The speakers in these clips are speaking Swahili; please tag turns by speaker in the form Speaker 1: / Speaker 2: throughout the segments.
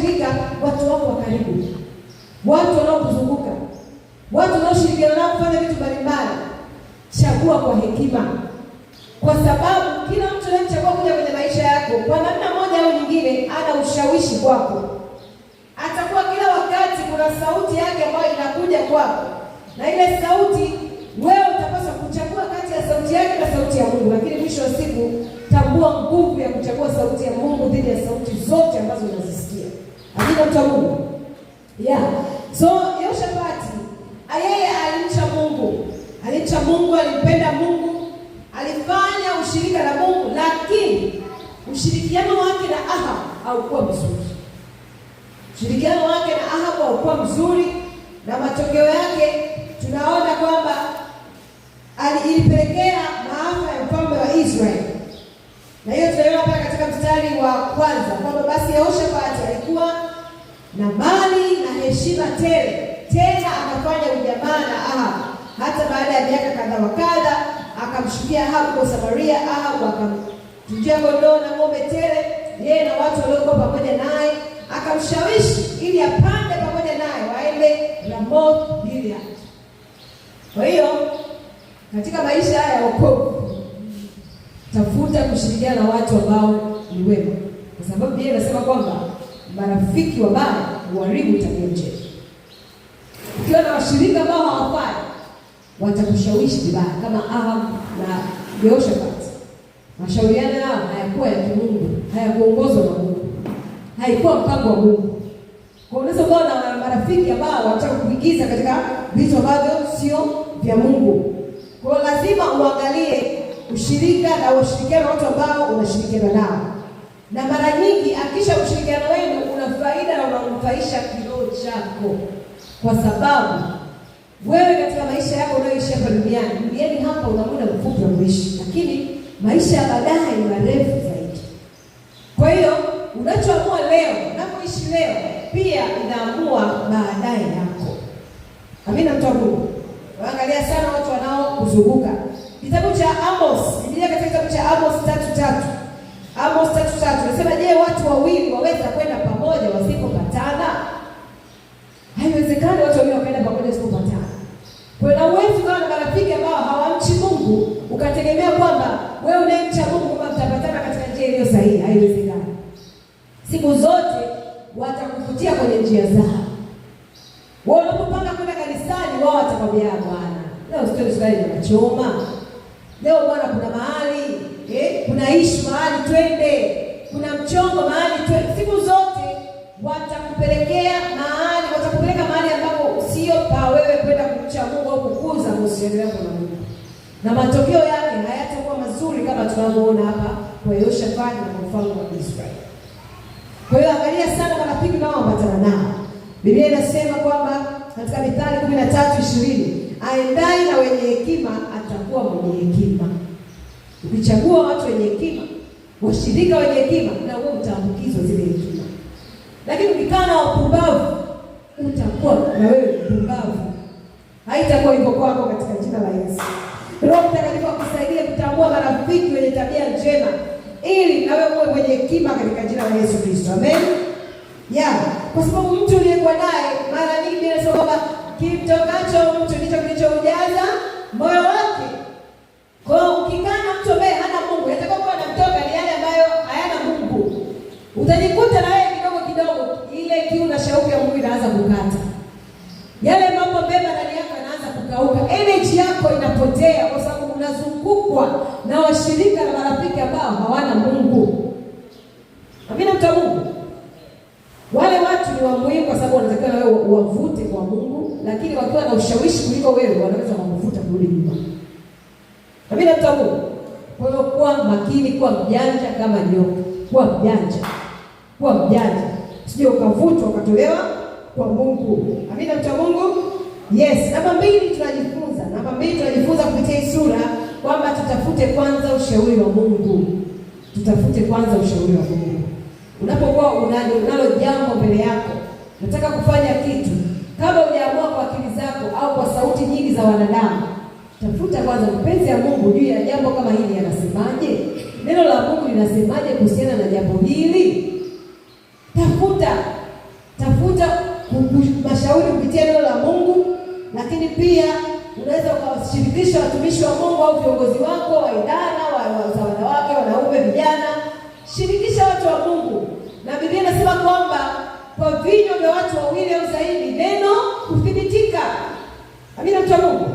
Speaker 1: washirika, watu wako wa karibu, watu wanaokuzunguka, watu wanaoshirikiana nao kufanya vitu mbalimbali. Chagua kwa hekima, kwa sababu kila mtu anayechagua kuja kwenye maisha yako kwa namna moja au nyingine ana ushawishi kwako. Atakuwa kila wakati kuna sauti yake ambayo inakuja kwako, na ile sauti wewe utapaswa kuchagua kati ya sauti yake na sauti ya Mungu. Lakini mwisho wa siku, tambua nguvu ya kuchagua sauti ya Mungu dhidi ya sauti zote ambazo unazisikia. Amina, mtu wa Mungu. So Yehoshafati yeye alimcha Mungu. Alimcha Mungu, alimpenda Mungu, alifanya ushirika na Mungu, lakini ushirikiano wake na Ahab haukuwa mzuri. Ushirikiano wake na Ahab haukuwa mzuri, na matokeo yake tunaona kwamba ilipelekea maafa ya mfalme wa Israeli. Na hiyo tunaiona hapa katika mstari wa kwanza kwamba basi Yehoshafati alikuwa na mali na heshima tele, tena akafanya ujamaa na Ahab. Hata baada ya miaka kadha wa kadha akamshukia Ahab kwa Samaria. Ahab akamchinjia kondoo na ng'ombe tele, yeye na watu waliokuwa pamoja naye, akamshawishi ili apande pamoja naye waende Ramoth Gilead. Kwa hiyo katika maisha haya ya wokovu, tafuta kushirikiana na watu ambao ni wema, kwa sababu Biblia inasema kwamba marafiki wabaya huharibu tabia njema. Ukiwa na washirika ambao hawafai, watakushawishi vibaya, kama Ahab na Yehoshafati. Mashauriano yao hayakuwa ya kimungu, hayakuongozwa na Mungu, haikuwa mpango wa Mungu. Kwa unaweza kuwa na marafiki ambao wanataka kuingiza katika vitu ambavyo sio vya Mungu. Kwa lazima uangalie ushirika na ushirikiano watu ambao unashirikiana nao. Na mara nyingi akisha ushirikiano wenu una faida na unanufaisha kiroho chako, kwa sababu wewe katika maisha yako unayoishi hapa duniani hapa una muda mfupi wa kuishi, lakini maisha ya baadaye ni marefu zaidi. Kwa hiyo unachoamua leo, unapoishi leo, pia inaamua baadaye yako. Amina, mtu wa Mungu. Waangalia sana watu wanaokuzunguka. Kitabu cha Amos, Biblia katika kitabu cha Amos 3:3. Amos 3:3 nasema, je, watu wawili waweza kwenda pamoja wasipopatana? Haiwezekani watu wawili wakaenda pamoja wasipopatana. Kwa hiyo huwezi kuwa na marafiki ambao hawamchi Mungu ukategemea kwamba wewe unayemcha Mungu kwamba mtapatana katika njia iliyo sahihi. Haiwezekani. Siku zote watakuvutia kwenye njia zao. Wewe unapopanga kwenda kanisani, wao watakwambia, bwana, leo stori ya choma. Leo bwana, kuna mahali, kuna ishu mahali twende. Kuna mchongo mahali twende. Siku zote watakupelekea mahali, watakupeleka mahali ambapo sio pa wewe kwenda kumcha Mungu au kukuza uhusiano wako na Mungu. Na matokeo yake hayatakuwa mazuri kama tunavyoona hapa kwa Yehoshafati na mfalme wa Israeli. Kwa hiyo angalia sana marafiki unaoambatana nao. Biblia inasema kwamba katika Mithali 13:20, aendaye na wenye hekima atakuwa mwenye hekima. Ukichagua watu wenye hekima, washirika wenye hekima, na wewe utaambukizwa zile hekima. Lakini ukikaa na wapumbavu, utakuwa na wewe mpumbavu. Haitakuwa hivyo kwako katika jina la Yesu. Roho Mtakatifu akusaidie kutambua marafiki wenye tabia njema, ili na wewe uwe mwenye hekima katika jina la Yesu Kristo. Amen. Kwa sababu mtu uliyekuwa naye, mara nyingi inasema kwamba kimtokacho mtu ndicho kilichoujaza moyo wake. Kwa hiyo ukikaa na mtu ambaye hana Mungu, yatakayokuwa yanamtoka ni yale ambayo hayana Mungu. Utajikuta na wewe kidogo ile kiu na shauku ya Mungu inaanza kukata. Yale mambo mema ndani yako yanaanza kukauka. Energy yako inapotea kwa sababu unazungukwa na washirika na marafiki ambao hawana Mungu. Amina, mtu wa Mungu. Wale watu ni wa muhimu kwa sababu wanatakiwa na wewe uwavute kwa Mungu, lakini wakiwa na ushawishi kuliko wewe wanaweza kukuvuta kurudi nyuma. Amina, mtu wa Mungu. Kwa hiyo kuwa makini, kuwa mjanja kama nyoka. Kuwa mjanja. Kuwa mjanja. Sije ukavutwa ukatolewa kwa Mungu. Amina, mtu wa Mungu. Namba 2 tunajifunza kupitia hii sura kwamba tutafute kwanza ushauri wa Mungu. Tutafute kwanza ushauri wa Mungu. Unapokuwa unalo jambo mbele yako, nataka kufanya kitu, kama hujaamua kwa akili zako au kwa sauti nyingi za wanadamu, tafuta kwanza mapenzi ya Mungu juu ya jambo kama hili yanasemaje? Neno la Mungu linasemaje kuhusiana na jambo hili? Tafuta. mashauri kupitia neno la Mungu, lakini pia unaweza ukawashirikisha watumishi wa Mungu au viongozi wako wa idara, wa wanawake, wanaume, vijana. Shirikisha watu wa Mungu. Na Biblia inasema kwamba kwa vinywa vya watu wawili au zaidi neno huthibitika. Amina, mtu wa Mungu.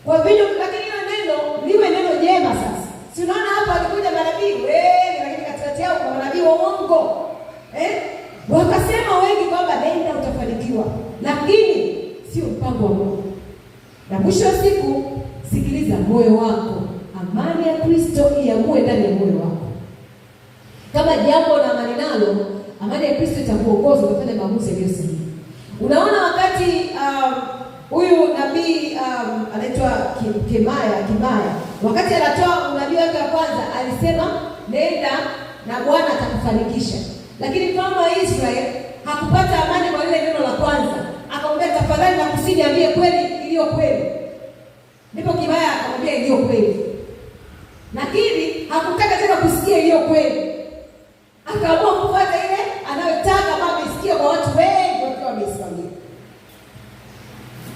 Speaker 1: Kwa vinywa, lakini hilo neno liwe neno jema. Sasa si unaona hapa alikuja manabii wengi, lakini katikati yao kuna manabii wa uongo. Wakasema wengi kwamba nenda utafanikiwa, lakini sio mpango wa Mungu. Na mwisho wa siku, sikiliza moyo wako. Amani ya Kristo iamue ndani ya moyo wako. Kama jambo na amani nalo, amani ya Kristo itakuongoza kufanya maamuzi yaliyo sahihi. Unaona wakati huyu nabii anaitwa Kimaya, wakati anatoa unabii wake wa kwanza alisema nenda na Bwana atakufanikisha. Lakini mfalme wa Israeli hakupata amani kwa lile neno la kwanza. Akamwambia tafadhali na kusiniambie kweli iliyo kweli. Ndipo Kimaya akamwambia iliyo kweli. Lakini hakutaka tena kusikia iliyo kweli. Akaamua kufuata ile anayotaka kama amesikia kwa watu wengi wakiwa wamesimamia.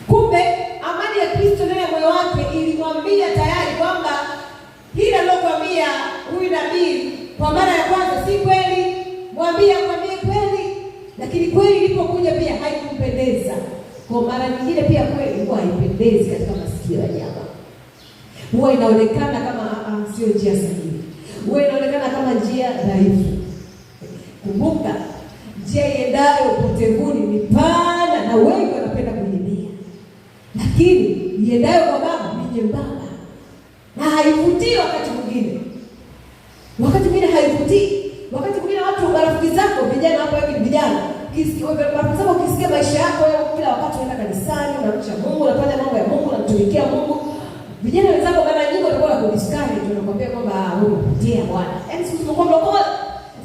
Speaker 1: Kumbe amani ya Kristo ndani ya moyo wake ilimwambia tayari kwamba hili alilokuambia huyu nabii kwa mara ya kwanza si kweli. Mwambie kweli. Lakini kweli ilipokuja pia haikumpendeza. Kwa mara nyingine pia kweli huwa haipendezi katika masikio ya jamaa. Huwa inaonekana kama sio njia sahihi. Huwa inaonekana kama njia dhaifu. Kumbuka, njia iendayo upotevuni ni pana na wengi wanapenda kuiendea. Lakini iendayo kwa Baba ni nyembamba na haivutii wakati mwingine. Wakati mwingine haivutii. Wakati mwingine watu marafiki zako vijana hapo hivi vijana, marafiki zako ukisikia maisha yako kila wakati unaenda kanisani, unamcha Mungu, unafanya mambo ya Mungu, unamtumikia Mungu. Vijana wenzako mara nyingi watakuwa na kudiskani, tunakwambia kwamba wewe unapotea Bwana. Yaani sisi tumekuwa mlokole.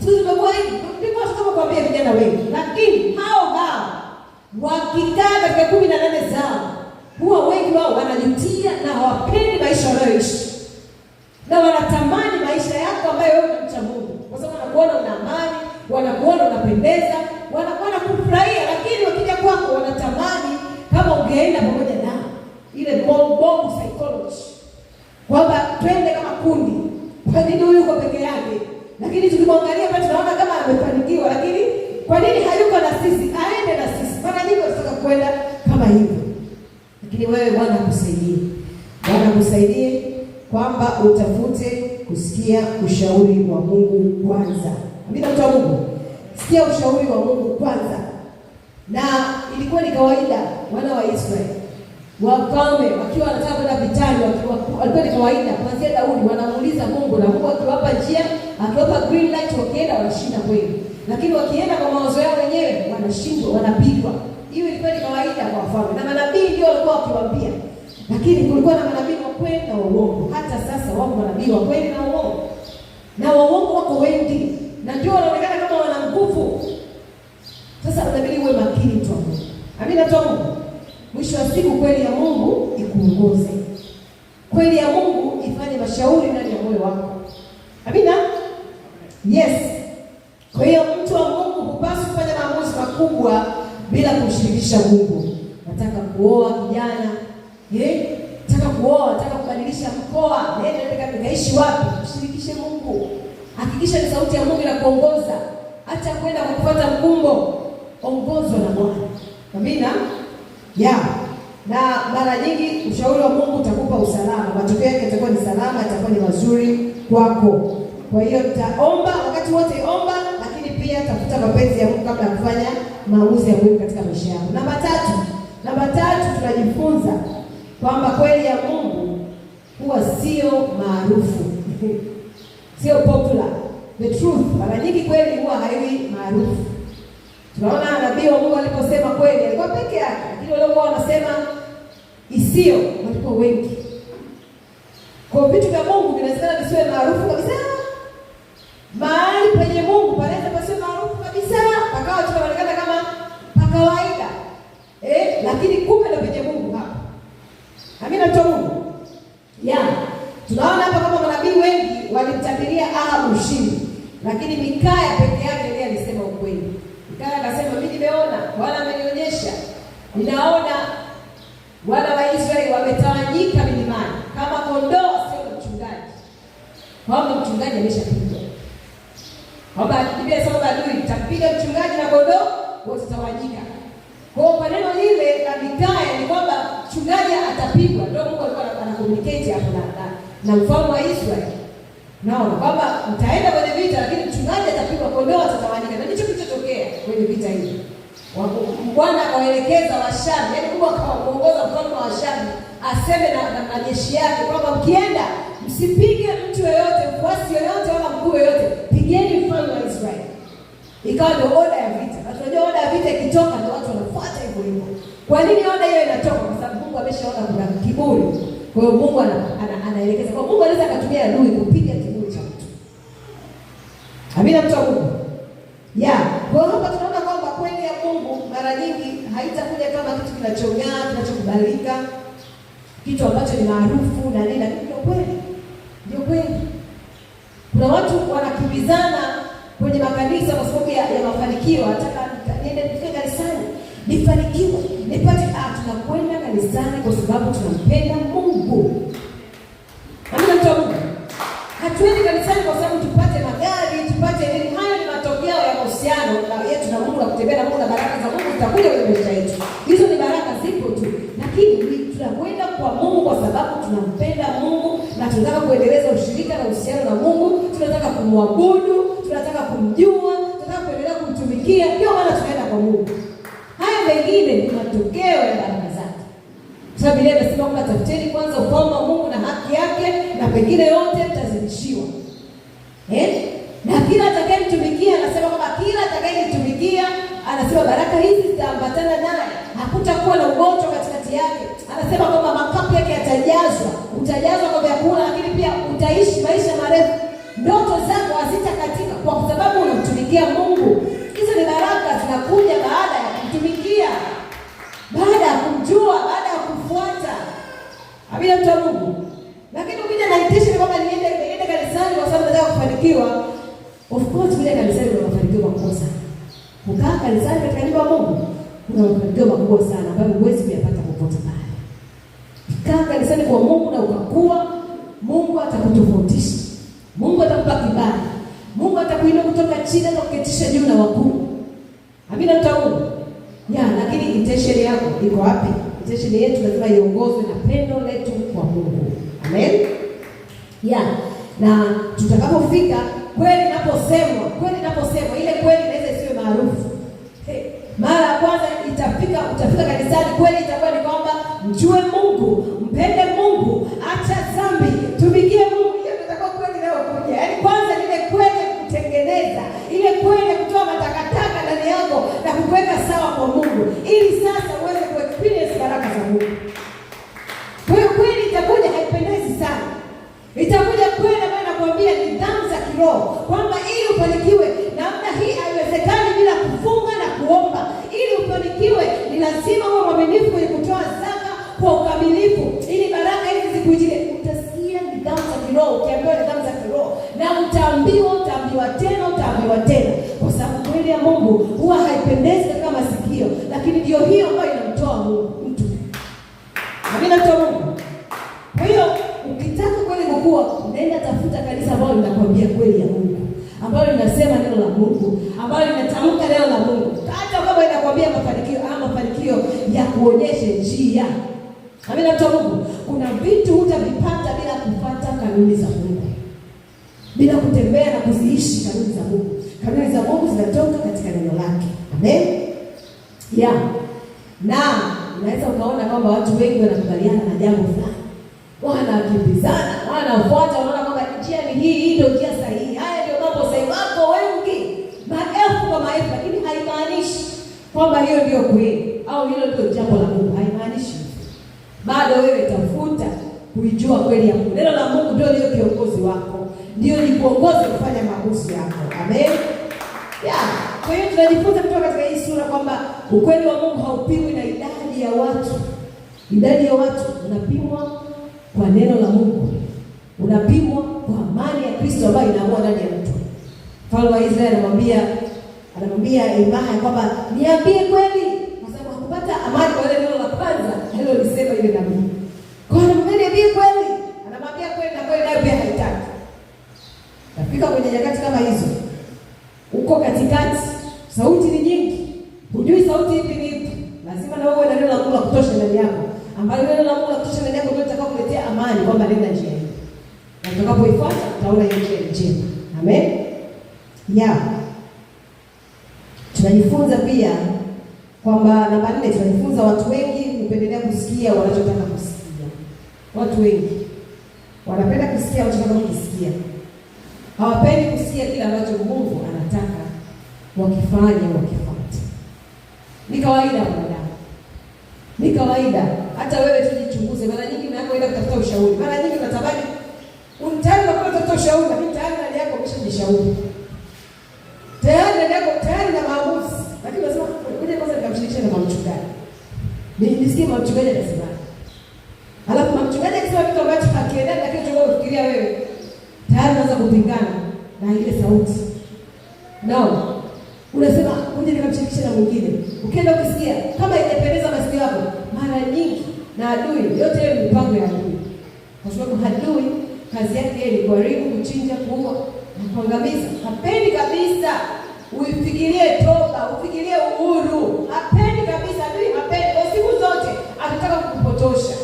Speaker 1: Sisi tumekuwa hivi. Ndipo tutakwambia vijana wengi. Lakini hao wakikaa katika 18 zao, huwa wengi wao wanajutia na hawapendi maisha wanayoishi. Na wanatamani maisha yako ambayo wewe unamcha Mungu. Kwa sababu wanakuona una amani, wanakuona unapendeza, wanakuona kufurahia, lakini wakija kwako wanatamani kama ungeenda pamoja nao. Ile bomb psychology. Kwamba twende kama kundi. Kwa nini huyu yuko peke yake? Lakini tukimwangalia pale tunaona kama amefanikiwa, lakini kwa nini hayuko na sisi? Aende na sisi. Mara nyingi tunataka kwenda kama hivyo. Lakini wewe Bwana akusaidie. Bwana akusaidie kwamba utafute kusikia ushauri wa Mungu kwanza. Amina, mtu wa Mungu. Sikia ushauri wa Mungu kwanza. Na ilikuwa ni kawaida wana wa Israeli wafalme wakiwa wanataka kwenda vitani, walikuwa ni kawaida kuanzia Daudi wanamuuliza Mungu, na Mungu akiwapa njia, akiwapa green light, wakienda wanashinda kweli. Lakini wakienda kwa mawazo yao wenyewe wanashindwa, wanapigwa. Hiyo ilikuwa ni kawaida kwa wafalme. Na manabii ndio walikuwa wakiwaambia. Lakini kulikuwa na manabii wa kweli na uongo. Hata sasa wako manabii wa kweli na uongo. Na uongo wako wengi. Na ndio wanaonekana kama wana nguvu. Sasa unabidi uwe makini tu. Amina tu. Mwisho wa siku kweli ya Mungu ikuongoze. Kweli ya Mungu ifanye mashauri ndani ya moyo wako. Amina? Yes. Kwa hiyo mtu wa Mungu hupaswi kufanya maamuzi makubwa bila kumshirikisha Mungu. Nataka kuoa kijana. Nataka kuoa, nataka kubadilisha mkoa. Nataka nikaishi wapi? Mshirikishe Mungu. Hakikisha ni sauti ya Mungu inakuongoza. Acha kwenda kufuata mkumbo. Ongozwa na Bwana. Amina? Na mara nyingi ushauri wa Mungu utakupa usalama. Matokeo yake yatakuwa ni salama, yatakuwa ni mazuri kwako. Kwa hiyo taomba wakati wote, omba, lakini pia tafuta mapenzi ya Mungu kabla ya kufanya maamuzi ya muhimu katika maisha yako. Namba tatu tunajifunza kwamba kweli ya Mungu huwa sio maarufu. Sio popular. The truth, mara nyingi kweli huwa haiwi maarufu. Tunaona nabii wa Mungu aliposema kweli alikuwa peke yake, lakini wale ambao wanasema isio walikuwa wengi. Kwa vitu vya Mungu vinawezekana visiwe maarufu kabisa. Mahali penye Mungu panaweza pasiwe maarufu kabisa, pakawa tunaonekana kama pa kawaida. Lakini kumbe ndio penye Mungu hapa. Amina tu Mungu. Tunaona hapa kama manabii wengi walimtabiria Ahabu ushindi, lakini Mikaya peke yake ndiye alisema ukweli. Mikaya akasema mimi nimeona, Bwana amenionyesha Ninaona wana wa Israeli wametawanyika milimani kama kondoo sio mchungaji. Kwamba mchungaji ameshapigwa. Kwamba Biblia inasema adui itapiga mchungaji na kondoo wote tawanyika. Kwa neno lile la Mikaya ni kwamba mchungaji atapigwa. Ndio Mungu alikuwa anakommunicate hapo na mfalme wa Israeli. Naona kwamba mtaenda kwenye vita lakini mchungaji atapigwa, kondoo watatawanyika. Na ndicho kilichotokea kwenye vita hii. Bwana akawaelekeza Washamu, yaani Mungu akawaongoza mfalme wa Washamu aseme na majeshi yake kwamba mkienda msipige mtu yeyote, mfuasi yeyote wala mkuu yeyote, pigeni mfalme wa Israeli. Ikawa ndio oda ya vita. Na tunajua oda ya vita ikitoka ndio watu wanafuata hivyo hivyo. Kwa nini oda hiyo inatoka? Kwa sababu Mungu ameshaona kuna kiburi. Kwa hiyo Mungu anaelekeza. Kwa Mungu anaweza akatumia adui kupiga kiburi cha mtu. Amina, mtu wa Mungu. Kwa hapa tunaona kwamba kweli ya Mungu mara nyingi haitakuja kama kitu kinachong'aa, kinachokubalika, kitu ambacho ni maarufu na nini, lakini ndio kweli. Ndio kweli. Kuna watu wanakimbizana kwenye makanisa kwa sababu ya mafanikio. Nataka niende nifike kanisani, nifanikiwe, nipate tunakwenda kanisani kwa sababu tunampenda Mungu. Amina, mtu wa Mungu. Hatuendi kanisani kwa sababu tupate magari, tupate nini. Hayo ni matokeo ya mahusiano yetu na Mungu, na kutembea na Mungu, na baraka za Mungu zitakuja kwenye maisha yetu. Hizo ni baraka zipo tu. Lakini tunakwenda kwa Mungu kwa sababu tunampenda Mungu na tunataka kuendeleza ushirika na uhusiano na Mungu, tunataka kumwabudu, tunataka kumjua, tunataka kuendelea kumtumikia. Ndio maana tunaenda kwa Mungu. Haya mengine ni matokeo ya baraka zake. Sababu Biblia inasema kwamba tafuteni kwanza ufalme wa Mungu na haki yake, na pengine yote mtazidishiwa. Na kila atakayemtumikia, anasema kwamba kila atakayemtumikia, anasema baraka hizi zitaambatana naye. Hakutakuwa na ugonjwa katikati yake. Anasema kwamba makapu yake yatajazwa, utajazwa kwa vyakula, lakini pia utaishi maisha marefu. Ndoto zako hazitakatika kwa sababu unamtumikia Mungu. Hizo ni baraka zinakuja baada ya kumtumikia, baada ya kumjua, baada ya kufuata. Amina, mtu wa Mungu. Lakini ukija na intention kwamba niende kanisani kwa sababu nataka kufanikiwa, of course kuja kanisani kuna mafanikio makubwa sana. Kukaa kanisani katika nyumba ya Mungu kuna mafanikio makubwa sana ambayo huwezi kuyapata popote pale. Kaa kanisani kwa Mungu na ukakua, Mungu atakutofautisha. Mungu atakupa kibali. Mungu atakuinua kutoka chini na kuketisha juu na wakuu. Amina, mtu wa Mungu. Lakini intention yako iko wapi? Intention yetu lazima iongozwe na pendo letu kwa Mungu. Amen. Na tutakapofika kweli naposemwa ile kweli inaweza isiwe maarufu. Mara ya kwanza utafika kanisani, kweli itakuwa ni kwamba mjue Mungu, mpende Mungu, acha dhambi, tumikie Mungu. Hiyo itakuwa kweli leo kuja. Yaani kwanza ile kweli kutengeneza, ile kweli kutoa matakataka ndani yako na kuweka sawa kwa Mungu, ili sasa uweze kuexperience baraka za Mungu. Kwa hiyo kweli itakuja haipendezi sana. Itakuja kweli ambayo nakwambia ni damu za kiroho, kwamba ili ufanikiwe namna hii haiwezekani bila kufunga na kuomba. Ili ufanikiwe ni lazima uwe mwaminifu kwenye kutoa zaka kwa ukamilifu, ili baraka hizi zikujie. Utasikia ni damu za kiroho, ukiambiwa ni damu za kiroho, na utaambiwa tena, kwa sababu kweli ya Mungu huwa haipendezi katika masikio, lakini ndio hiyo ambayo inamtoa mtu. Amina, mtu wa Mungu. Kwa hiyo ukitaka kweli kukua, unaenda tafuta kanisa ambalo linakwambia kweli ya Mungu, ambalo linasema neno la Mungu, ambalo linatamka neno la Mungu, hata kama inakwambia mafanikio ya kuonyesha njia. Amina, mtu wa Mungu. Kuna vitu hutavipata bila kufuata kanuni za Mungu, bila kutembea na kuziishi kanuni za Mungu. Kanuni za Mungu zinatoka katika neno lake. Amen. Na unaweza ukaona kwamba watu wengi wanakubaliana na jambo fulani, wanakimbizana, wanafuata, wanaona kwamba njia ni hii ndio njia sahihi. Haya ndio mambo sahihi. Wako wengi, maelfu kwa maelfu, lakini haimaanishi kwamba hiyo ndio kweli au hilo ndio jambo la Mungu. Haimaanishi. Bado wewe tafuta kuijua kweli ya Mungu. Neno la Mungu ndio kiongozi wako, ndio likuongoze kufanya maamuzi yako. Amen. Kwa hiyo tunajifunza kutoka katika hii sura kwamba ukweli wa Mungu haupimwi na idadi ya watu. Idadi ya watu unapimwa kwa neno la Mungu, unapimwa kwa amani ya Kristo ambayo inaamua ndani ya mtu. Mfalme wa Israeli anamwambia Imaya kwamba niambie kweli, kwa sababu hakupata amani kwa alilolisema ile nabii. Kwa hiyo anamwambia kweli, anamwambia kweli na kweli nayo pia haitaki. Nafika kwenye nyakati kama hizo, uko katikati, sauti ni nyingi, hujui sauti ipi ni ipi. Lazima na wewe neno la Mungu la kutosha ndani yako, ambalo neno la Mungu la kutosha ndani yako ndio litakayokuletea amani, kwamba nenda njia hii. Na utakapoifuata utaona hiyo njia njema. Amen. Tunajifunza pia kwamba namba 4, tunajifunza watu wengi hupendelea kusikia wanachotaka kusikia. Watu wengi wanapenda kusikia wanachotaka kusikia. Hawapendi kusikia kile ambacho Mungu anataka wakifanye wakifuate. Ni kawaida wanadamu. Ni kawaida. Hata wewe tujichunguze. Mara nyingi unapoenda kutafuta ushauri, mara nyingi unatamani unataka kutafuta ushauri, lakini tayari ndani yako umeshajishauri. Tayari ndani yako tayari na maamuzi. Lakini unasema ngoja kwanza nikamshirikishe na mchungaji. Nisikie mchungaji anasema. Alafu mchungaji akisema kitu ambacho hakiendani na kitu wewe unafikiria wewe, tayari unaanza kupingana na ile sauti. Unasema ngoja nikamshirikishe na mwingine. Ukienda ukisikia kama haijapendeza masikio yako, mara nyingi na adui, yote hiyo ni mipango ya adui. Kwa sababu adui kazi yake ni kuharibu, kuchinja, kuua na kuangamiza. Hapendi kabisa uifikirie toba, ufikirie uhuru. Hapendi kabisa, adui hapendi. Kwa siku zote anataka kukupotosha.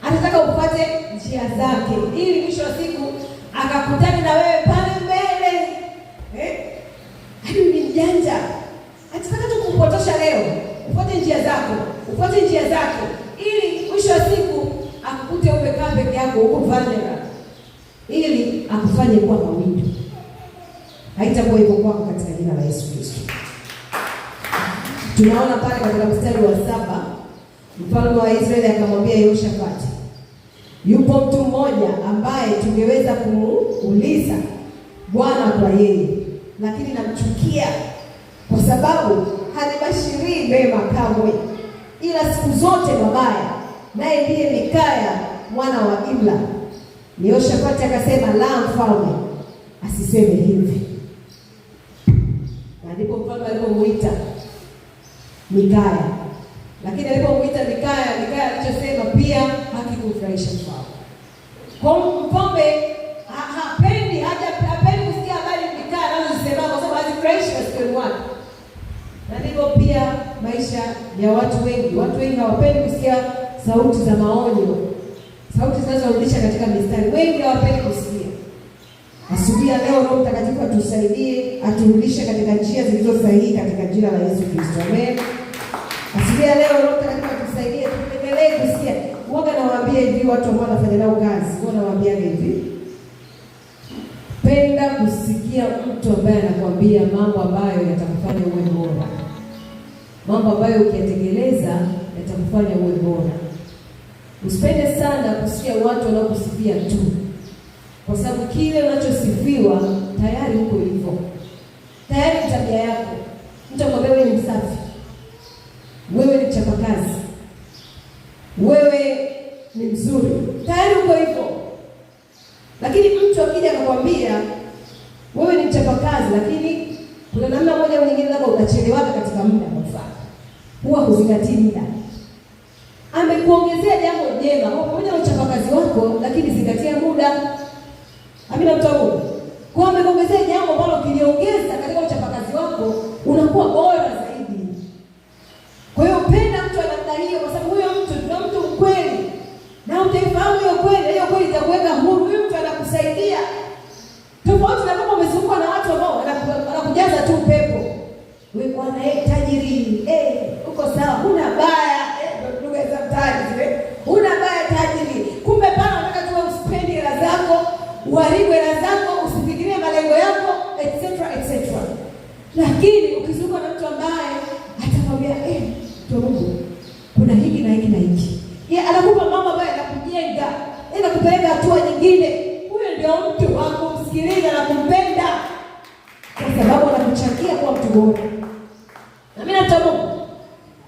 Speaker 1: Anataka upate njia zake ili mwisho wa siku akakutane na wewe pale mbele. Hadi ni mjanja. Anataka tu kukupotosha leo. Ufuate njia zake ili mwisho wa siku akukute umekaa peke yako huko vulnerable, ili akufanye kuwa mawindo. Haitakuwa hivyo kwako katika jina la Yesu Kristo. Tunaona pale katika mstari wa 7, mfalme wa Israeli akamwambia Yehoshafati, yupo mtu mmoja ambaye tungeweza kumuuliza Bwana kwa yeye, lakini namchukia kwa sababu hanibashirii mema kamwe, ila siku zote mabaya, naye ndiye Mikaya mwana wa Imla. Yehoshafati akasema, la, mfalme asiseme hivi. Na ndipo mfalme alipomuita Mikaya. Lakini alipomuita Mikaya alichosema pia hakikumfurahisha mfalme. Kwa mfalme hapendi kusikia habari Mikaya anazosema kwa sababu hazifurahishi masikio mwake. Na ndipo pia maisha ya watu wengi hawapendi kusikia sauti za maonyo, sauti zinazorudisha katika mistari. Wengi hawapendi kusikia. Asubuhi ya leo Roho Mtakatifu atusaidie, aturudishe katika njia zilizo sahihi katika jina la Yesu Kristo. Amen. Asubuhi ya leo Roho Mtakatifu atusaidie tuendelee kusikia. Huwa nawaambia hivi watu ambao wanafanya nao kazi, huwa nawaambia hivi, penda kusikia mtu ambaye anakuambia mambo ambayo yatakufanya uwe bora. Mambo ambayo ukiyatekeleza yatakufanya uwe bora. Usipende sana kusikia watu wanaokusifia tu, kwa sababu kile unachosifiwa tayari uko hivyo. Tayari tabia yako. Mtu akwambia wewe ni msafi, wewe ni mchapakazi, wewe ni mzuri, tayari uko hivyo. Lakini mtu akija akakwambia wewe ni mchapakazi, lakini kuna namna moja au nyingine labda unachelewa katika muda, kwa mfano huwa huzingatii muda, amekuongezea jambo jema pamoja na uchapakazi wako, lakini zingatia muda. Amina mtamu. Kwa amekuongezea jambo ambalo ukiliongeza katika uchapakazi wako unakuwa bora zaidi. Kwa hiyo penda mtu wa namna hiyo, kwa sababu huyo mtu ndio mtu mkweli. Na utaifahamu hiyo kweli itakuweka huru. Huyo mtu anakusaidia. Tofauti na kama umezungukwa na watu ambao wanakujaza tu pepo. Wewe bwana tajiri, uko sawa, huna baya, lugha za mtaani zile. Huna baya tajiri. Kumbe bana unataka tu uspendi hela zako, uharibu hela zako, usifikirie malengo yako, etc. Lakini ukizungukwa na mtu ambaye atakwambia Mungu kuna hiki na hiki na hiki, anakupa mambo ambayo yanakujenga, yanakupeleka hatua nyingine, huyo ndio mtu wa kumsikiliza na kumpenda, kwa sababu anakuchangia kuwa mtu bora. Na mimi natamani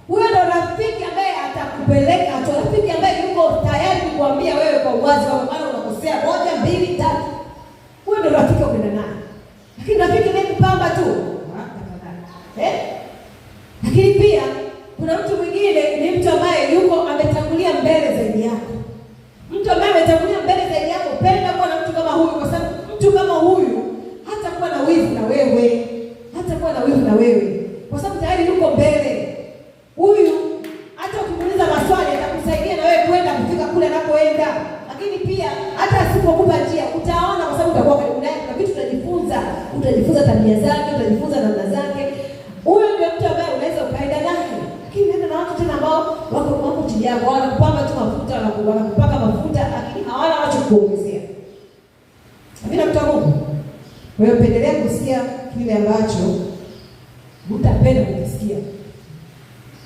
Speaker 1: huyo ndio rafiki ambaye atakupeleka hatua, rafiki ambaye yuko tayari kukuambia wewe kwa uwazi kwamba bado unakosea 1, 2, 3. Huyo ndio rafiki wa kwenda naye. Lakini rafiki ni kupamba tu. Lakini pia Kuna mtu mwingine ni mtu ambaye yuko ametangulia mbele zaidi yako. Mtu ambaye ametangulia mbele zaidi yako, penda kuwa na mtu kama huyu, kwa sababu mtu kama huyu hata kuwa na wivu na wewe. Hata kuwa na wivu na wewe. Kwa sababu tayari yuko mbele. Huyu hata ukimuuliza maswali atakusaidia na wewe kwenda kufika kule anakoenda. Lakini pia hata asipokupa njia utaona, kwa sababu utakuwa karibu naye, na vitu utajifunza tabia zake, utajifunza namna zake. Huyo ndio mtu ambaye unaweza ukaenda naye. Lakini nenda na watu tena ambao wako chini yako, wanakupaka tu mafuta, wanakupaka mafuta, lakini hawana wacho kuongezea. Amina, mtu wa Mungu. Wewe pendelea kusikia kile ambacho utapenda kukisikia.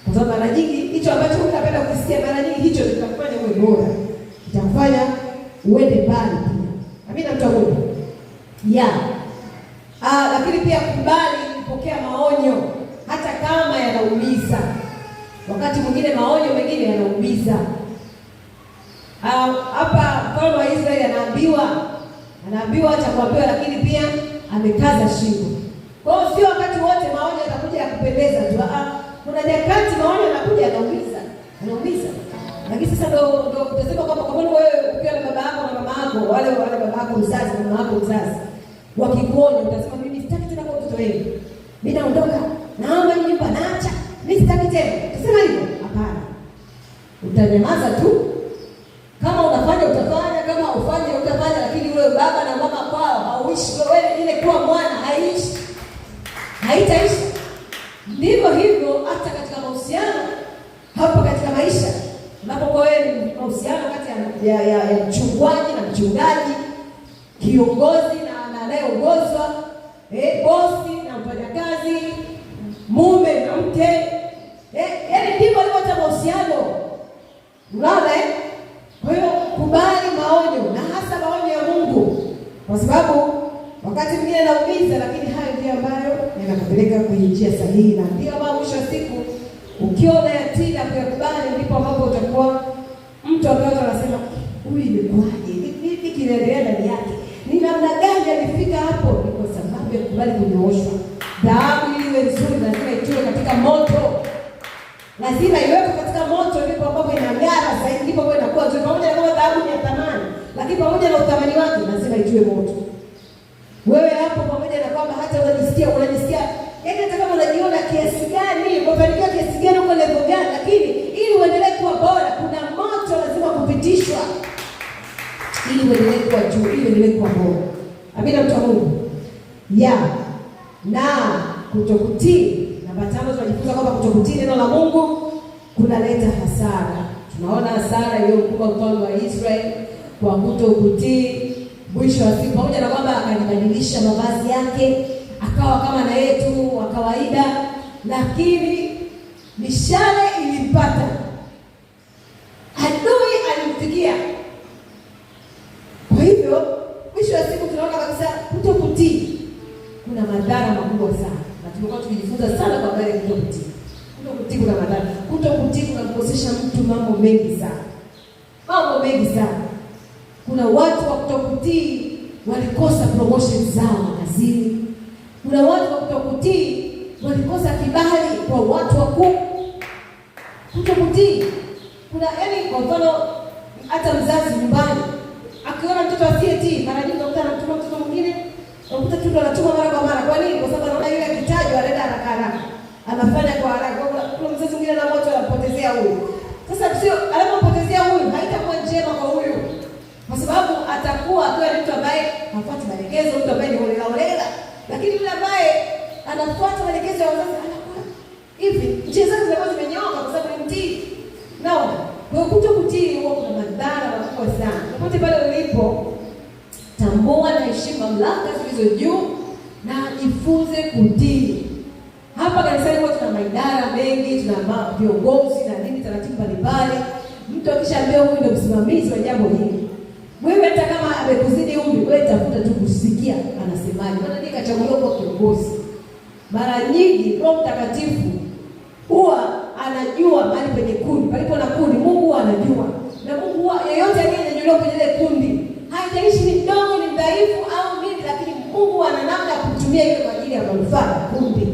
Speaker 1: Kwa sababu mara nyingi hicho ambacho utapenda kukisikia, mara nyingi hicho kitakufanya uwe bora. Kitakufanya uende mbali pia. Amina, mtu wa Mungu. Lakini pia kubali kupokea maonyo hata kama yanaumiza. Wakati mwingine maonyo mengine yanaumiza. Hapa mfalme wa Israeli anaambiwa cha kuambiwa, lakini pia amekaza shingo. Kwa hiyo sio wakati wote maonyo yatakuja ya kupendeza tu. Kuna nyakati maonyo yanakuja yanaumiza. Lakini sasa ndio utasema kwamba kwa nini wewe ukiwa na baba yako na mama yako, wale baba yako mzazi na mama yako mzazi, wakikuonya utasema mimi sitaki tena kwa mtoto wenu. Mimi naondoka. Naomba nyumba naacha. Mimi sitaki tena. Utasema hivyo? Hapana. Utanyamaza tu. Kama unafanya utafanya, kama ufanye utafanya, lakini wewe baba na mama kwao hauishi. Wewe ile kuwa mwana haiishi. Haitaishi. Ndivyo hivyo hata katika mahusiano, hapo katika maisha. Unapokuwa wewe ni mahusiano kati ya mchungaji na mchungaji, kiongozi na anayeongozwa, bosi na mfanyakazi, mume na mke, yaani ndivyo hata mahusiano. Unaona Kwa hiyo kubali maonyo, na hasa maonyo ya Mungu, kwa sababu wakati mwingine yanaumiza, lakini hayo ndio ambayo yanakupeleka kwenye njia sahihi, na ndio ambayo mwisho wa siku ukiwa unayatii na kuyakubali, ndipo ambapo utakuwa mtu ambaye anasema huyu imekuaje? Nini kinaendelea ndani yake? Ni namna gani alifika hapo? Ni kwa sababu ya kukubali kunyooshwa. Dhahabu ili iwe nzuri lazima itiwe katika moto. Lazima iwekwe katika moto, ndipo ambapo inang'ara zaidi, ndipo ambapo inakuwa nzuri. Pamoja na kama dhahabu ni ya thamani, lakini pamoja na uthamani wake lazima itiwe moto. Wewe hapo pamoja na kwamba hata unajisikia yaani hata kama unajiona kiasi gani, umefanikiwa kiasi gani, uko level gani, lakini ili uendelee kuwa bora, kuna moto lazima kupitishwa. Ili uendelee kuwa juu, ili uendelee kuwa bora. Amina, mtu wa Mungu. Na kutokutii. Namba 5 tunajifunza kwamba kutokutii neno la Mungu kunaleta hasara. Tunaona hasara iliyokuwa mfalme wa Israeli kwa kutokutii. Mwisho wa siku, pamoja na kwamba akanibadilisha mavazi yake, akawa kama na yeye tu wa kawaida, lakini mishale ilimpata. Adui alimfikia. Kwa hivyo, mwisho wa siku tunaona kabisa kutokutii kuna madhara makubwa sana. Na tumekuwa tukijifunza sana kwa habari ya kutokutii. Kutokutii kuna madhara. Kutokutii kunamkosesha mtu mambo mengi sana. Kuna watu wa kutokutii walikosa promotion zao kazini. Kuna watu wa kutokutii walikosa kibali kwa watu wakuu. Kutokutii. Kwa mfano hata mzazi nyumbani akiona mtoto asiyetii, mara nyingi unakuta anatuma mtoto mwingine, unakuta mtoto anatuma mara kwa mara. Kwa nini? Kwa sababu anaona yule akitajwa anaenda haraka. Anafanya kwa haraka. Kuna mzazi mwingine na moto anapotezea huyu. Sasa sio anapopotezea huyu, haitakuwa njema kwa huyu. Kwa sababu atakuwa akiwa ni mtu ambaye hafuati maelekezo, mtu ambaye ni holela. Lakini yule ambaye anafuata maelekezo ya wazazi anakuwa hivi. Njia zake zinakuwa zimenyooka kwa sababu ni mtii. Naona. Kwa hiyo kutokutii huwa kuna madhara makubwa sana. Popote pale ulipo, tambua na heshimu mamlaka zilizo juu na jifunze kutii. Hapa kanisani huwa tuna maidara mengi, tuna viongozi na nini, taratibu mbalimbali. Mtu akishaambia huyu ndio msimamizi wa jambo hili, wewe hata kama amekuzidi umri, wewe tafuta tu kusikia anasemaje. Maana ndiye kachaguliwa kwa kiongozi. Mara nyingi Roho Mtakatifu huwa anajua mahali penye kundi, palipo na kundi Mungu anajua. Na Mungu yeyote aliyenyanyuliwa kwenye ile kundi, haijalishi ni mdogo, ni dhaifu au nini, lakini Mungu ana namna ya kutumia ile kwa ajili ya manufaa ya kundi.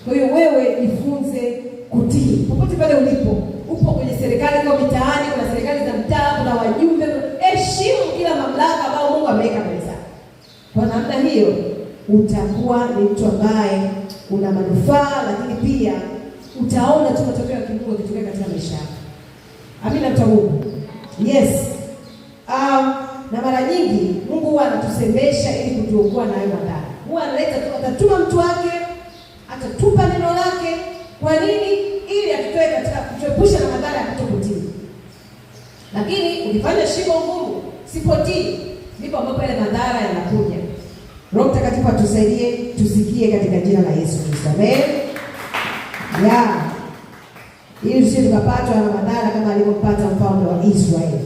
Speaker 1: Kwa hiyo wewe jifunze kutii. popote pale ulipo, upo kwenye serikali, kwa mitaani, kuna serikali za mtaa, kuna wajumbe, heshimu kila mamlaka ambayo Mungu ameweka mbele zako. Kwa namna hiyo utakuwa ni mtu ambaye una manufaa, lakini pia utaona tu matokeo ya Mungu yakitokea katika maisha yako. Amina mtu wa Mungu. Yes. Na mara nyingi Mungu huwa anatusemesha ili kutuokoa na hayo madhara. Huwa analeta tu, atatuma mtu wake, atatupa neno lake. Kwa nini? Ili atutoe katika kutuepusha na madhara ya kutokutii. Lakini ukifanya shimo ngumu, sipotii, ndipo ambapo yale madhara yanakuja. Roho Mtakatifu atusaidie tusikie katika jina la Yesu Kristo. Amen. Ili sisi tukapatwa na madhara kama alivyopata mfalme wa Israeli.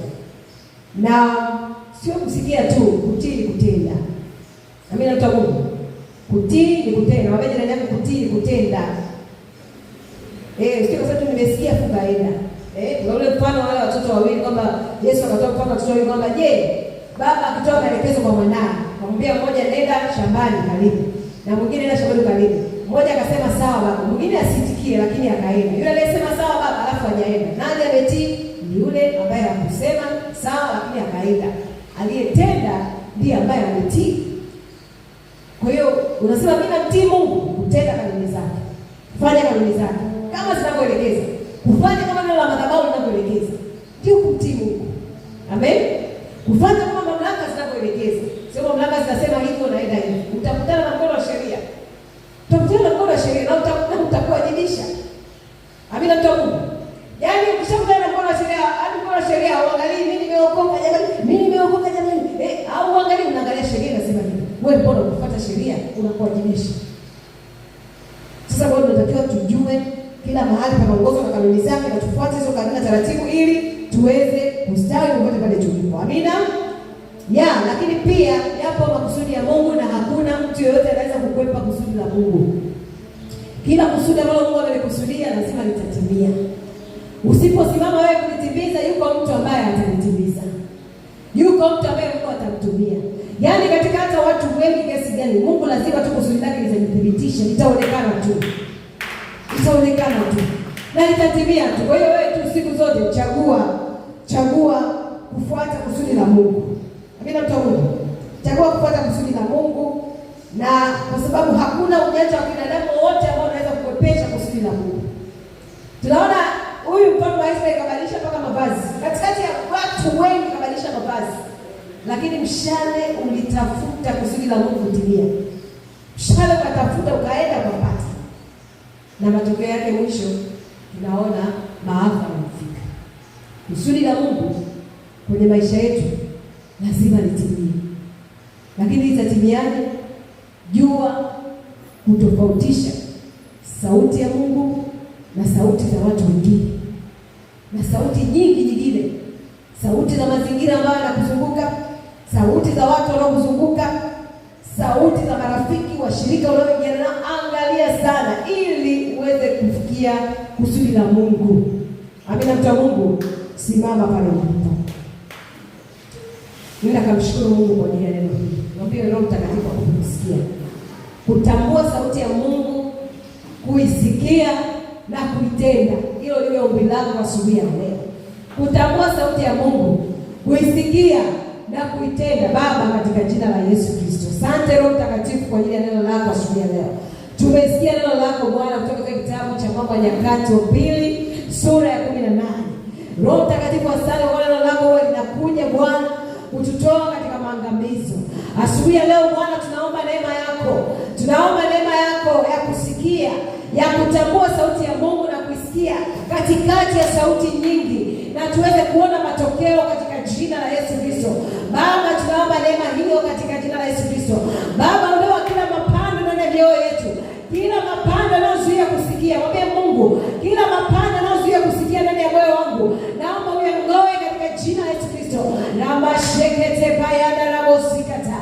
Speaker 1: Na sio kusikia tu, kutii ni kutenda. Amina mtu wa Mungu. Kutii ni kutenda. Waambie jirani yako kutii ni kutenda. Sio kwa sababu nimesikia fukaenda. Kuna ule mfano wale watoto wawili kwamba Yesu akatoa mfano watoto wawili kwamba baba akitoa maelekezo kwa mwanae, akamwambia mmoja nenda shambani karibu, na mwingine nenda shambani karibu. Mmoja akasema sawa baba, mwingine asitikie lakini akaenda. Yule aliyesema sawa baba alafu hajaenda. Nani ametii? Ni yule ambaye hakusema sawa lakini akaenda. Aliyetenda ndiye ambaye ametii. Kwa hiyo unasema mimi namtii Mungu, kutenda kanuni zake. Fanya kanuni zake kama zinavyoelekeza. Kufanya kama neno la madhabahu linavyoelekeza. Ndio kumtii Mungu. Amen. Kufanya kama mamlaka zinavyoelekeza. Sio mamlaka zinasema hivyo naenda hivi. Utakutana na mkono wa sheria. Utakutana na mkono wa sheria na utakuwajibisha. Amina mtu wa Mungu. Yaani ukishakutana na mkono wa sheria, hadi mkono wa sheria uangalie mimi nimeokoka jamani. Mimi nimeokoka jamani. Au uangalie unaangalia sheria inasema nini. Wewe mbona unafuata sheria unakuwajibisha. Sasa kwa hiyo tunatakiwa tujue kila mahali panaongozwa na kanuni zake na tufuate hizo kanuni na taratibu ili tuweze kustawi popote pale tulipo. Amina. Lakini pia yapo makusudi ya Mungu na hakuna mtu yeyote anaweza kukwepa kusudi la Mungu. Kila kusudi ambalo Mungu amekusudia lazima litatimia. Usiposimama wewe kulitimiza, yuko mtu ambaye atalitimiza. Yuko mtu ambaye Mungu atamtumia. Yaani katika hata watu wengi kiasi gani, Mungu lazima tu kusudi lake lithibitishe, litaonekana tu. Litaonekana tu. Na litatimia tu. Kwa hiyo wewe tu siku zote chagua kufuata kusudi la Mungu. Amina mtu wa Mungu. Chagua kufuata kusudi la Mungu, na kwa sababu hakuna ujanja wa binadamu wote ambao unaweza kukwepesha kusudi la Mungu. Tunaona huyu mfalme wa Israeli kabadilisha mpaka mavazi. Katikati ya watu wengi kabadilisha mavazi. Lakini mshale ulitafuta kusudi la Mungu kutimia. Mshale ukatafuta ukaenda kupata. Na matokeo yake mwisho tunaona maafa yanafika. Kusudi la Mungu kwenye maisha yetu lazima litimie. Lakini litatimiaje? Jua kutofautisha sauti ya Mungu na sauti za watu wengine. Na sauti nyingine. Sauti za mazingira ambayo yanakuzunguka, sauti za watu wanaokuzunguka, sauti za marafiki, washirika unaoingia nao. Angalia sana ili uweze kufikia kusudi la Mungu. Amina mtu wa Mungu. Simama pale ulipo. Nenda kumshukuru Mungu kwa ajili ya neno hili. Mwambie Roho Mtakatifu akusikia. Kutambua sauti ya Mungu, kuisikia na kuitenda. Hilo liwe ombi langu asubuhi ya leo. Kutambua sauti ya Mungu, kuisikia na kuitenda. Baba, katika jina la Yesu Kristo. Asante Roho Mtakatifu kwa ajili ya neno lako asubuhi ya leo. Tumesikia neno lako Bwana kutoka katika kitabu cha Mambo ya Nyakati 2 sura ya 18. Roho Mtakatifu, asante kwa neno lako wewe linakuja Bwana kututoa katika maangamizo. Asubuhi ya leo Bwana tunaomba neema yako. Tunaomba neema yako ya kusikia, ya kutambua sauti ya Mungu na kuisikia katikati ya sauti nyingi, na tuweze kuona matokeo katika jina la Yesu Kristo. Baba, tunaomba neema hiyo katika jina la Yesu Kristo. Baba, ondoa kila mapando ndani ya mioyo yetu. Kila mapando yanayozuia kusikia. Mwambie Mungu, kila mapando yanayozuia kusikia ndani ya moyo wangu, naomba uyangoe katika jina la Yesu Kristo. Naomba shekete bayana na bosikata.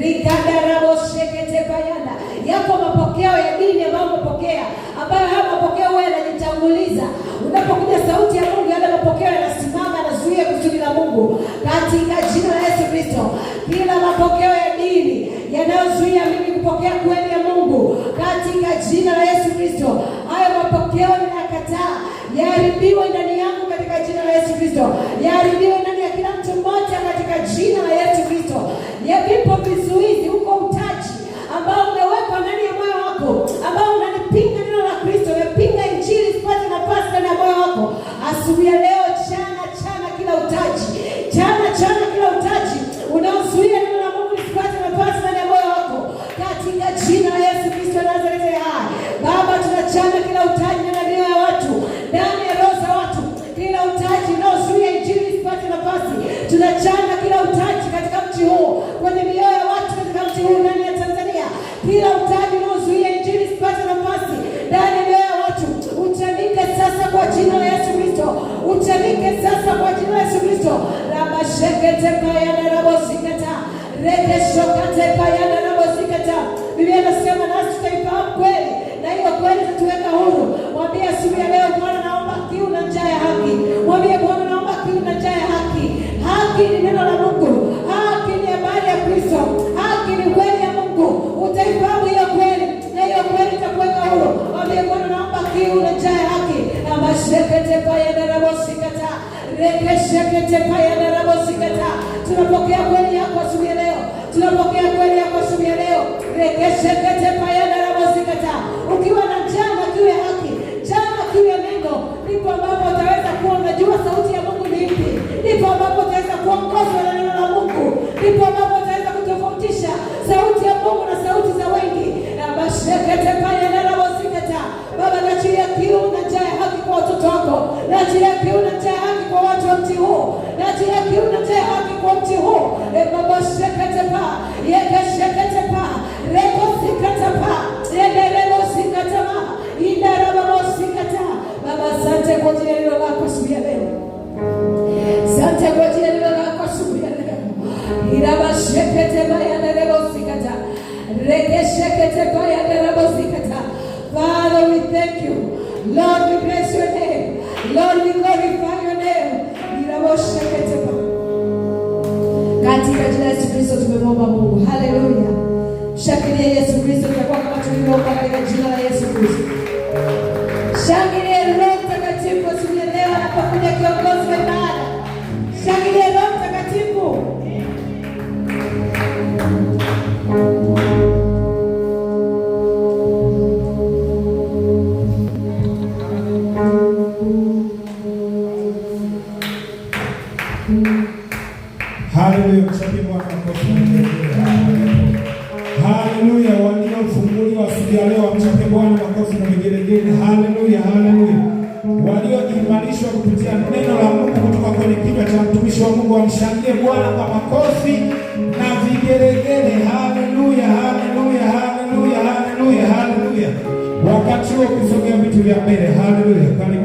Speaker 1: Rikada rabo shekete bayana. Yako mapokeo ya dini ambayo umepokea, ambayo haya mapokeo wewe yanajitanguliza. Unapokuja sauti ya Mungu, yale mapokeo yanasimama na zuia kusudi la Mungu katika jina la Yesu Kristo. Kila mapokeo ya dini yanayozuia mimi kupokea kweli ya Mungu katika jina la Yesu Kristo, hayo mapokeo ninakataa, yaharibiwe ndani yangu katika jina la Yesu Kristo, yaharibiwe ndani ya kila mtu mmoja katika jina la Yesu Kristo. Vipo vizuizi huko utaji ambao umewekwa ndani ya moyo wako, ambao unalipinga neno la Kristo, unapinga injili isipate nafasi ndani ya moyo wako. Asubuhi ya leo, chana kila utaji, chana kila utaji unaozuia neno la Mungu lisipate nafasi ndani ya moyo wako katika jina la Yesu Kristo Nazareti hai. Baba, tunachana kila utaji ndani ya watu, ndani ya roho za watu, kila utaji unaozuia injili isipate nafasi. Tunachana kila utaji katika mji huu, kwenye mioyo ya watu katika mji huu ndani ya Tanzania, kila utaji unaozuia injili isipate nafasi ndani ya mioyo ya watu, uchanike sasa kwa jina la Yesu Kristo, uchanike sasa kwa jina la Yesu Kristo. Rabashekete kayana rabosikata, rekeshokate kayana rabosikata. Biblia inasema nasi tutaifahamu kweli, na hiyo kweli itatuweka huru. Mwambie asubuhi ya leo, Bwana naomba kiu na njaa ya haki. Mwambie Bwana naomba kiu na njaa ya haki. Haki ni neno la Mungu, haki ni habari ya Kristo, haki ni kweli ya Mungu. Utaifahamu hiyo kweli, na hiyo kweli itakuweka huru. Mwambie Bwana naomba kiu na njaa ya haki. Rabashekete kayana rabosikata, rekeshekete kayana rabosikata. Tunapokea kweli yako asubuhi ya leo, tunapokea kweli yako asubuhi ya leo. Rekeshekete kayana rabosikata. Ukiwa na njaa na kiu ya haki, njaa na kiu ya neno, ndipo ambapo utaweza kuwa unajua sauti ya Mungu ni ipi, ndipo ambapo utaweza kuongozwa na neno la Mungu, ndipo ambapo utaweza kutofautisha sauti ya Mungu na sauti za wengi. Rabashekete kayana rabosikata. Baba, naachilia kiu na njaa ya haki kwa watoto wako, naachilia kiu na njaa ya haki kwa watu wa mji huu, naachilia kiu na njaa ya haki kwa mji huu. Baba, shekete pa, yekeshekete pa, rekosikata pa, yedelebosikata ma, indarababosikata. Baba, asante kwa ajili ya neno lako asubuhi ya leo, asante kwa ajili ya neno lako asubuhi ya leo. Irabashekete pa, yedelebosikata, rekeshekete pa, yedelebosikata. Father, we thank you. Lord, we bless your name. Lord, we glorify your name. Katika jina la Yesu Kristo tumemwomba Mungu. Haleluya. Shangilia Yesu Kristo, tutakuwa kama tulivyoomba katika jina la Yesu Kristo. Shangilia Roho Mtakatifu asubuhi ya leo anapokuja kiongozi wa ibada. Shangilia Roho Mtakatifu.
Speaker 2: Haleluya, mshabihi Bwana makofi. Haleluya, waliofunguliwa asubuhi ya leo mshabihi Bwana makofi na vigelegele. Haleluya, haleluya. Walioimarishwa kupitia neno la Mungu kutoka kwenye kinywa cha mtumishi wa Mungu wamshangilie Bwana kwa makofi na vigelegele. Haleluya, haleluya, haleluya, haleluya, haleluya. Wakati huo kusogea vitu vya mbele. Haleluya, karibu.